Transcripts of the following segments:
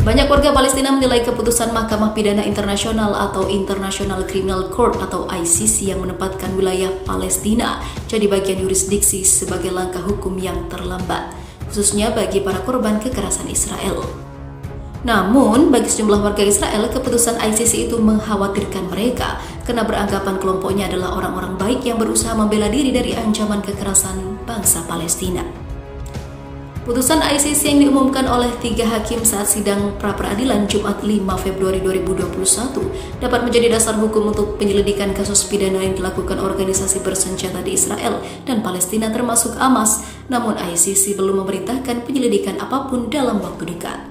Banyak warga Palestina menilai keputusan Mahkamah Pidana Internasional atau International Criminal Court atau ICC yang menempatkan wilayah Palestina jadi bagian yurisdiksi sebagai langkah hukum yang terlambat, khususnya bagi para korban kekerasan Israel. Namun, bagi sejumlah warga Israel, keputusan ICC itu mengkhawatirkan mereka karena beranggapan kelompoknya adalah orang-orang baik yang berusaha membela diri dari ancaman kekerasan bangsa Palestina. Putusan ICC yang diumumkan oleh 3 hakim saat sidang pra-peradilan Jumat 5 Februari 2021 dapat menjadi dasar hukum untuk penyelidikan kasus pidana yang dilakukan organisasi bersenjata di Israel dan Palestina termasuk Hamas, namun ICC belum memerintahkan penyelidikan apapun dalam waktu dekat.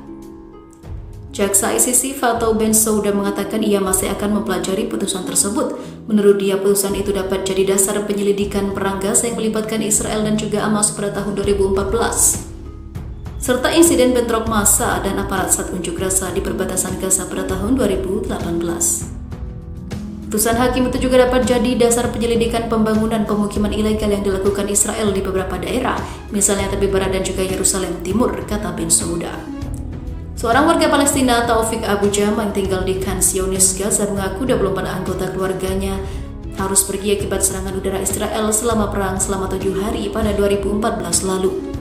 Jaksa ICC Fatou Bensouda mengatakan ia masih akan mempelajari putusan tersebut. Menurut dia, putusan itu dapat jadi dasar penyelidikan perang Gaza yang melibatkan Israel dan juga Hamas pada tahun 2014. Serta insiden bentrok massa dan aparat saat unjuk rasa di perbatasan Gaza pada tahun 2018. Putusan hakim itu juga dapat jadi dasar penyelidikan pembangunan pemukiman ilegal yang dilakukan Israel di beberapa daerah, misalnya Tepi Barat dan juga Yerusalem Timur, kata Bensouda. Seorang warga Palestina, Taufik Abu Jama, yang tinggal di Khan Younis, Gaza, mengaku 24 anggota keluarganya harus pergi akibat serangan udara Israel selama perang selama 7 hari pada 2014 lalu.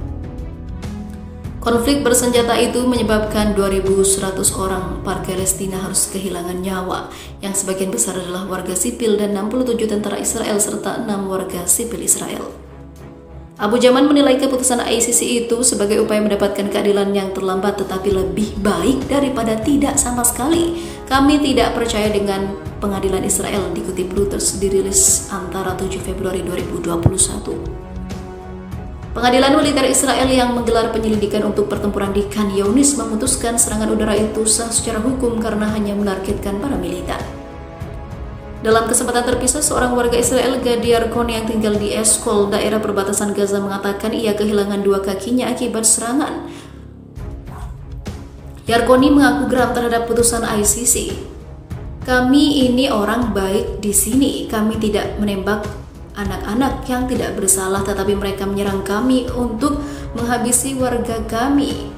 Konflik bersenjata itu menyebabkan 2.100 orang Palestina harus kehilangan nyawa, yang sebagian besar adalah warga sipil dan 67 tentara Israel serta 6 warga sipil Israel. Abu Jaman menilai keputusan ICC itu sebagai upaya mendapatkan keadilan yang terlambat tetapi lebih baik daripada tidak sama sekali. Kami tidak percaya dengan pengadilan Israel, dikutip Reuters dirilis antara 7 Februari 2021. Pengadilan militer Israel yang menggelar penyelidikan untuk pertempuran di Khan Younis memutuskan serangan udara itu sah secara hukum karena hanya menargetkan para militer. Dalam kesempatan terpisah, seorang warga Israel, Gadi Yarkoni, yang tinggal di Eshkol, daerah perbatasan Gaza, mengatakan ia kehilangan 2 kakinya akibat serangan. Yarkoni mengaku geram terhadap putusan ICC. Kami ini orang baik di sini, kami tidak menembak anak-anak yang tidak bersalah, tetapi mereka menyerang kami untuk menghabisi warga kami.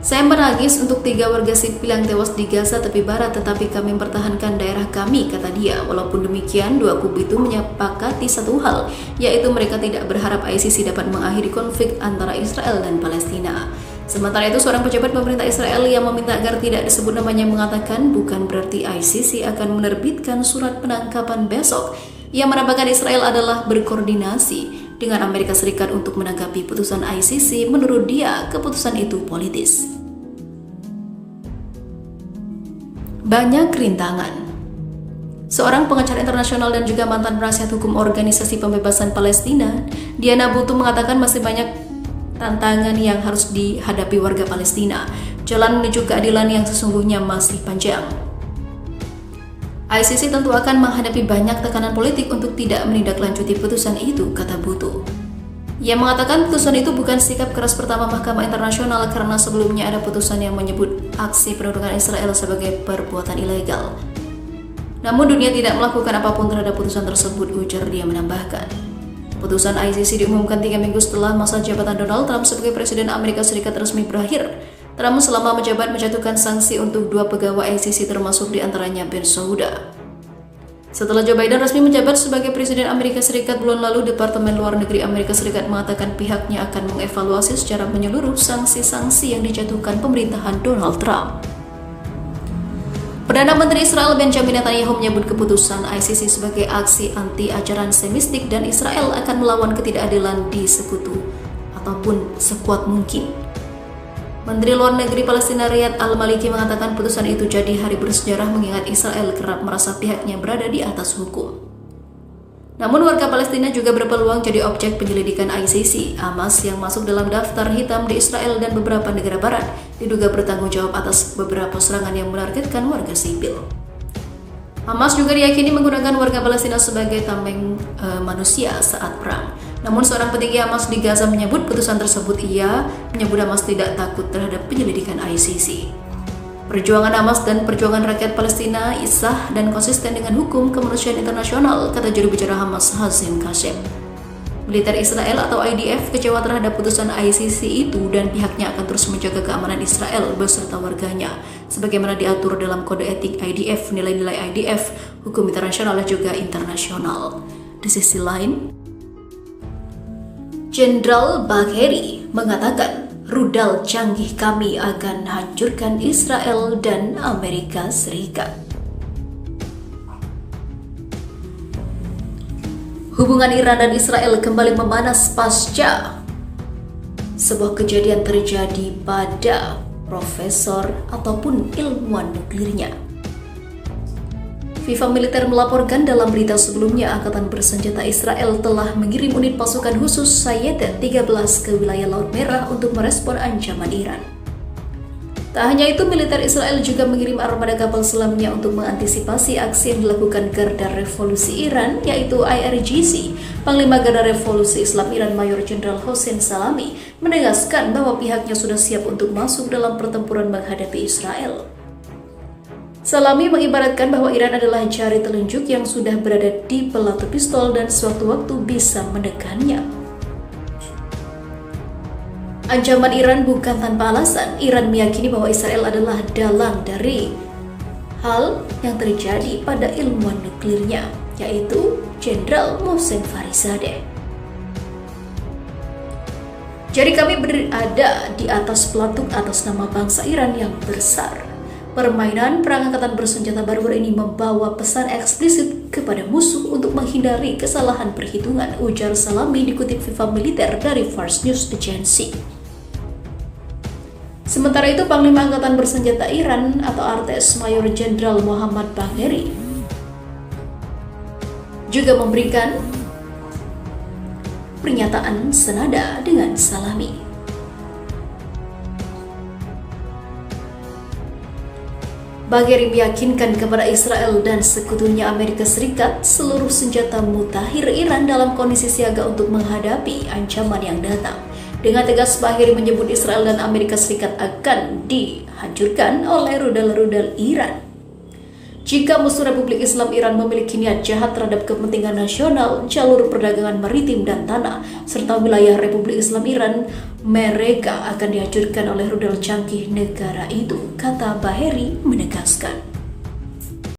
Saya menangis untuk 3 warga sipil yang tewas di Gaza Tepi Barat, tetapi kami mempertahankan daerah kami, kata dia. Walaupun demikian, 2 kubu itu menyepakati satu hal, yaitu mereka tidak berharap ICC dapat mengakhiri konflik antara Israel dan Palestina. Sementara itu, seorang pejabat pemerintah Israel yang meminta agar tidak disebut namanya mengatakan bukan berarti ICC akan menerbitkan surat penangkapan besok. Ia menambahkan Israel adalah berkoordinasi dengan Amerika Serikat untuk menanggapi putusan ICC. Menurut dia, keputusan itu politis. Banyak rintangan. Seorang pengacara internasional dan juga mantan penasihat hukum Organisasi Pembebasan Palestina, Diana Butu, mengatakan masih banyak tantangan yang harus dihadapi warga Palestina. Jalan menuju keadilan yang sesungguhnya masih panjang. ICC tentu akan menghadapi banyak tekanan politik untuk tidak menindaklanjuti putusan itu, kata Butu. Ia mengatakan putusan itu bukan sikap keras pertama Mahkamah Internasional karena sebelumnya ada putusan yang menyebut aksi pendudukan Israel sebagai perbuatan ilegal. Namun dunia tidak melakukan apapun terhadap putusan tersebut, ujar dia menambahkan. Putusan ICC diumumkan 3 minggu setelah masa jabatan Donald Trump sebagai Presiden Amerika Serikat resmi berakhir. Trump selama menjabat menjatuhkan sanksi untuk 2 pegawai ICC termasuk diantaranya Bensouda. Setelah Joe Biden resmi menjabat sebagai Presiden Amerika Serikat bulan lalu, Departemen Luar Negeri Amerika Serikat mengatakan pihaknya akan mengevaluasi secara menyeluruh sanksi-sanksi yang dijatuhkan pemerintahan Donald Trump. Perdana Menteri Israel Benjamin Netanyahu menyebut keputusan ICC sebagai aksi anti-ajaran semistik dan Israel akan melawan ketidakadilan di sekutu ataupun sekuat mungkin. Menteri Luar Negeri Palestina Riyad Al-Maliki mengatakan putusan itu jadi hari bersejarah mengingat Israel kerap merasa pihaknya berada di atas hukum. Namun warga Palestina juga berpeluang jadi objek penyelidikan ICC. Hamas yang masuk dalam daftar hitam di Israel dan beberapa negara barat diduga bertanggung jawab atas beberapa serangan yang menargetkan warga sipil. Hamas juga diyakini menggunakan warga Palestina sebagai tameng manusia saat perang. Namun seorang petinggi Hamas di Gaza menyebut putusan tersebut. Ia menyebut Hamas tidak takut terhadap penyelidikan ICC. Perjuangan Hamas dan perjuangan rakyat Palestina sah dan konsisten dengan hukum kemanusiaan internasional, kata juru bicara Hamas Hazim Qasim. Militer Israel atau IDF kecewa terhadap putusan ICC itu dan pihaknya akan terus menjaga keamanan Israel beserta warganya. Sebagaimana diatur dalam kode etik IDF, nilai-nilai IDF, hukum internasional dan juga internasional. Di sisi lain, Jenderal Bagheri mengatakan rudal canggih kami akan hancurkan Israel dan Amerika Serikat. Hubungan Iran dan Israel kembali memanas pasca sebuah kejadian terjadi pada profesor ataupun ilmuwan nuklirnya. FIFA Militer melaporkan dalam berita sebelumnya Angkatan Bersenjata Israel telah mengirim unit pasukan khusus Sayeret 13 ke wilayah Laut Merah untuk merespon ancaman Iran. Tak hanya itu, militer Israel juga mengirim armada kapal selamnya untuk mengantisipasi aksi yang dilakukan Garda Revolusi Iran, yaitu IRGC. Panglima Garda Revolusi Islam Iran Mayor Jenderal Hossein Salami menegaskan bahwa pihaknya sudah siap untuk masuk dalam pertempuran menghadapi Israel. Salami mengibaratkan bahwa Iran adalah jari telunjuk yang sudah berada di pelatu pistol dan sewaktu-waktu bisa menekannya. Ancaman Iran bukan tanpa alasan. Iran meyakini bahwa Israel adalah dalang dari hal yang terjadi pada ilmuwan nuklirnya, yaitu Jenderal Mohsen Fakhrizadeh. Jadi kami berada di atas pelatuk atas nama bangsa Iran yang besar. Permainan perang angkatan bersenjata baru ini membawa pesan eksplisit kepada musuh untuk menghindari kesalahan perhitungan, ujar Salami dikutip FIFA Militer dari Fars News Agency. Sementara itu, Panglima Angkatan Bersenjata Iran atau RTS Mayor Jenderal Muhammad Bagheri juga memberikan pernyataan senada dengan Salami. Bagheri meyakinkan kepada Israel dan sekutunya Amerika Serikat seluruh senjata mutakhir Iran dalam kondisi siaga untuk menghadapi ancaman yang datang. Dengan tegas, Bagheri menyebut Israel dan Amerika Serikat akan dihancurkan oleh rudal-rudal Iran. Jika musuh Republik Islam Iran memiliki niat jahat terhadap kepentingan nasional, jalur perdagangan maritim dan tanah, serta wilayah Republik Islam Iran, mereka akan dihancurkan oleh rudal canggih negara itu, kata Bagheri menegaskan.